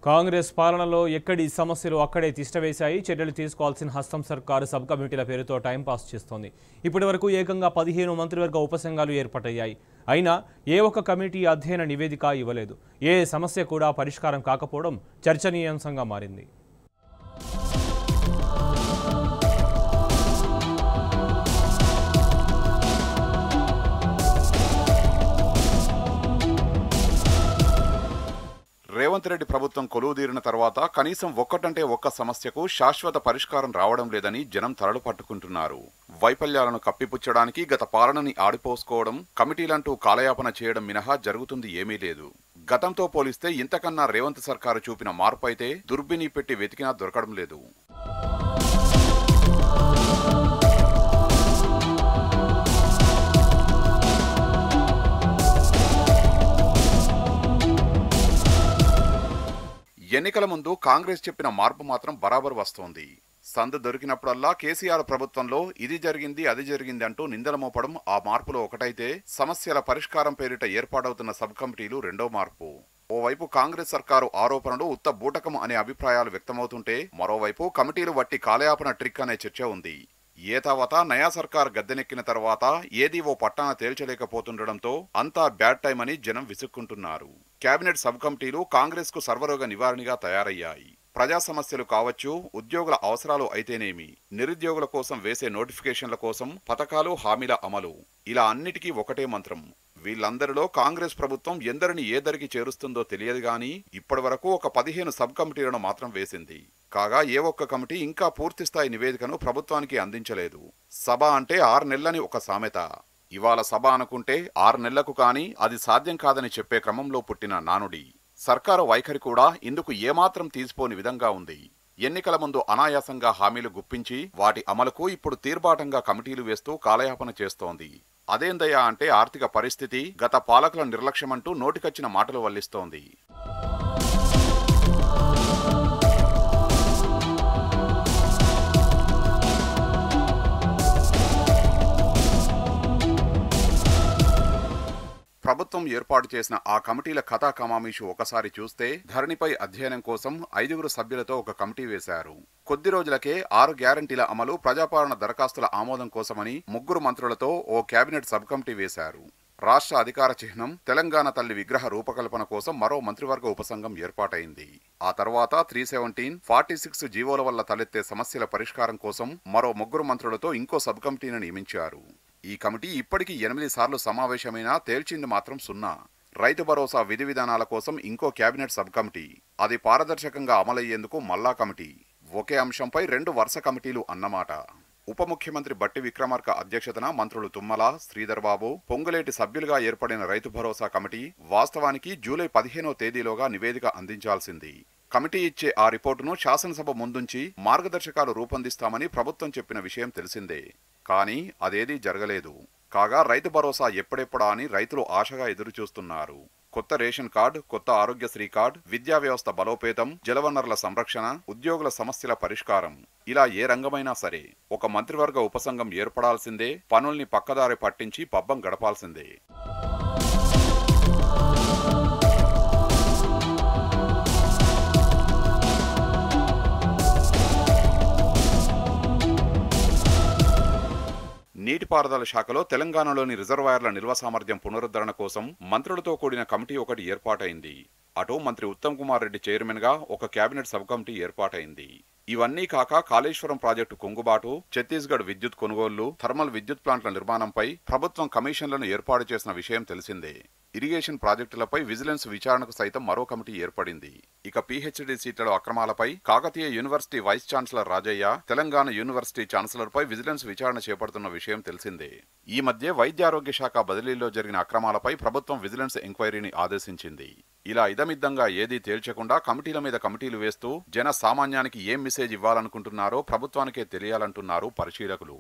కాంగ్రెస్ పాలనలో ఎక్కడి సమస్యలు అక్కడే తిష్టవేశాయి. చర్యలు తీసుకోవాల్సిన హస్తం సర్కారు సబ్ కమిటీల పేరుతో టైంపాస్ చేస్తోంది. ఇప్పటివరకు ఏకంగా 15 మంత్రివర్గ ఉపసంఘాలు ఏర్పాటయ్యాయి. అయినా ఏ ఒక్క కమిటీ అధ్యయన నివేదిక ఇవ్వలేదు. ఏ సమస్య కూడా పరిష్కారం కాకపోవడం చర్చనీయాంశంగా మారింది. రేవంత్ రెడ్డి ప్రభుత్వం కొలువుదీరిన తర్వాత కనీసం ఒక్కటంటే ఒక్క సమస్యకు శాశ్వత పరిష్కారం రావడం లేదని జనం తలలు పట్టుకుంటున్నారు. వైఫల్యాలను కప్పిపుచ్చడానికి గత పాలనని ఆడిపోసుకోవడం, కమిటీలంటూ కాలయాపన చేయడం మినహా జరుగుతుంది ఏమీ లేదు. గతంతో పోలిస్తే ఇంతకన్నా రేవంత్ సర్కారు చూపిన మార్పు అయితే దుర్బిని పెట్టి వెతికినా దొరకడం లేదు. ఎన్నికల ముందు కాంగ్రెస్ చెప్పిన మార్పు మాత్రం బరాబర్ వస్తోంది. సందు దొరికినప్పుడల్లా కేసీఆర్ ప్రభుత్వంలో ఇది జరిగింది అది జరిగింది అంటూ నిందల మోపడం ఆ మార్పులో ఒకటైతే, సమస్యల పరిష్కారం పేరిట ఏర్పాటవుతున్న సబ్ కమిటీలు రెండో మార్పు. ఓవైపు కాంగ్రెస్ సర్కారు ఆరోపణలు ఉత్త బూటకం అనే అభిప్రాయాలు వ్యక్తమవుతుంటే, మరోవైపు కమిటీలు వట్టి కాలయాపన ట్రిక్ అనే చర్చ ఉంది. ఏతావతా నయా సర్కార్ గద్దెనెక్కిన తర్వాత ఏదీ ఓ పట్టాన తేల్చలేకపోతుండటంతో అంతా బ్యాడ్ టైం అని జనం విసుక్కుంటున్నారు. కేబినెట్ సబ్ కమిటీలు కాంగ్రెస్ కు సర్వరోగ నివారణగా తయారయ్యాయి. ప్రజా సమస్యలు కావచ్చు, ఉద్యోగుల అవసరాలు అయితేనేమి, నిరుద్యోగుల కోసం వేసే నోటిఫికేషన్ల కోసం పథకాలు, హామీల అమలు, ఇలా అన్నిటికీ ఒకటే మంత్రం. వీళ్ళందరిలో కాంగ్రెస్ ప్రభుత్వం ఎందరిని ఏ దరికి చేరుస్తుందో తెలియదు గాని ఇప్పటి వరకు ఒక 15 సబ్ కమిటీలను మాత్రం వేసింది. కాగా ఏ ఒక్క కమిటీ ఇంకా పూర్తిస్థాయి నివేదికను ప్రభుత్వానికి అందించలేదు. సభ అంటే 6 నెలలని ఒక సామెత. ఇవాళ సభ అనుకుంటే 6 నెలలకు కానీ అది సాధ్యం కాదని చెప్పే క్రమంలో పుట్టిన నానుడి. సర్కారు వైఖరి కూడా ఇందుకు ఏమాత్రం తీసిపోని విధంగా ఉంది. ఎన్నికల ముందు అనాయాసంగా హామీలు గుప్పించి వాటి అమలుకు ఇప్పుడు తీర్బాటంగా కమిటీలు వేస్తూ కాలయాపన చేస్తోంది. అదేందయ్యా అంటే ఆర్థిక పరిస్థితి, గత పాలకుల నిర్లక్ష్యమంటూ నోటికొచ్చిన మాటలు వల్లిస్తోంది. ప్రభుత్వం ఏర్పాటు చేసిన ఆ కమిటీల కథా కమామీషు ఒకసారి చూస్తే, ధరణిపై అధ్యయనం కోసం 5 సభ్యులతో ఒక కమిటీ వేశారు. కొద్ది రోజులకే 6 గ్యారంటీల అమలు, ప్రజాపాలన దరఖాస్తుల ఆమోదం కోసమని 3 మంత్రులతో ఓ కేబినెట్ సబ్ కమిటీ వేశారు. రాష్ట్ర అధికార చిహ్నం తెలంగాణ తల్లి విగ్రహ రూపకల్పన కోసం మరో మంత్రివర్గ ఉపసంఘం ఏర్పాటైంది. ఆ తర్వాత 317, 46 జీవోల వల్ల తలెత్తే సమస్యల పరిష్కారం కోసం మరో 3 మంత్రులతో ఇంకో సబ్ కమిటీని నియమించారు. ఈ కమిటీ ఇప్పటికీ 8 సార్లు సమావేశమైనా తేల్చింది మాత్రం 0. రైతు భరోసా విధి విధానాల కోసం ఇంకో కేబినెట్ సబ్ కమిటీ, అది పారదర్శకంగా అమలయ్యేందుకు మల్లా కమిటీ. ఒకే అంశంపై 2 వరుస కమిటీలు అన్నమాట. ఉప ముఖ్యమంత్రి బట్టి విక్రమార్క అధ్యక్షతన మంత్రులు తుమ్మల, శ్రీధర్ బాబు, పొంగులేటి సభ్యులుగా ఏర్పడిన రైతు భరోసా కమిటీ వాస్తవానికి జూలై 15వ తేదీలోగా నివేదిక అందించాల్సింది. కమిటీ ఇచ్చే ఆ రిపోర్టును శాసనసభ ముందుంచి మార్గదర్శకాలు రూపొందిస్తామని ప్రభుత్వం చెప్పిన విషయం తెలిసిందే. కానీ అదేదీ జరగలేదు. కాగా రైతు భరోసా ఎప్పుడెప్పుడా అని రైతులు ఆశగా ఎదురుచూస్తున్నారు. కొత్త రేషన్ కార్డు, కొత్త ఆరోగ్యశ్రీ కార్డు, విద్యా వ్యవస్థ బలోపేతం, జలవనరుల సంరక్షణ, ఉద్యోగుల సమస్యల పరిష్కారం, ఇలా ఏ రంగమైనా సరే ఒక మంత్రివర్గ ఉపసంఘం ఏర్పడాల్సిందే. పనుల్ని పక్కదారి పట్టించి పబ్బం గడపాల్సిందే. నీటిపారుదల శాఖలో తెలంగాణలోని రిజర్వాయర్ల నిల్వ సామర్థ్యం పునరుద్ధరణ కోసం మంత్రులతో కూడిన కమిటీ ఒకటి ఏర్పాటైంది. అటు మంత్రి ఉత్తమ్ కుమార్ రెడ్డి చైర్మన్ గా ఒక కేబినెట్ సబ్ కమిటీ ఏర్పాటైంది. ఇవన్నీ కాక కాళేశ్వరం ప్రాజెక్టు కుంగుబాటు, ఛత్తీస్గఢ్ విద్యుత్ కొనుగోళ్లు, థర్మల్ విద్యుత్ ప్లాంట్ల నిర్మాణంపై ప్రభుత్వం కమిషన్లను ఏర్పాటు చేసిన విషయం తెలిసిందే. ఇరిగేషన్ ప్రాజెక్టులపై విజిలెన్స్ విచారణకు సైతం మరో కమిటీ ఏర్పడింది. ఇక పీహెచ్డీ సీట్ల అక్రమాలపై Kakatiya university vice chancellor Rajaiah, Telangana university chancellor పై విజిలెన్స్ విచారణ చేపడుతున్న విషయం తెలిసిందే. ఈ మధ్య వైద్యారోగ్య శాఖ బదిలీలో జరిగిన అక్రమాలపై ప్రభుత్వం విజిలెన్స్ ఎంక్వైరీని ఆదేశించింది. ఇలా ఇదమిద్దంగా ఏదీ తేల్చకుండా కమిటీల మీద కమిటీలు వేస్తూ జన సామాన్యానికి ఏం మెసేజ్ ఇవ్వాలనుకుంటున్నారో ప్రభుత్వానికే తెలియాలంటున్నారు పరిశీలకులు.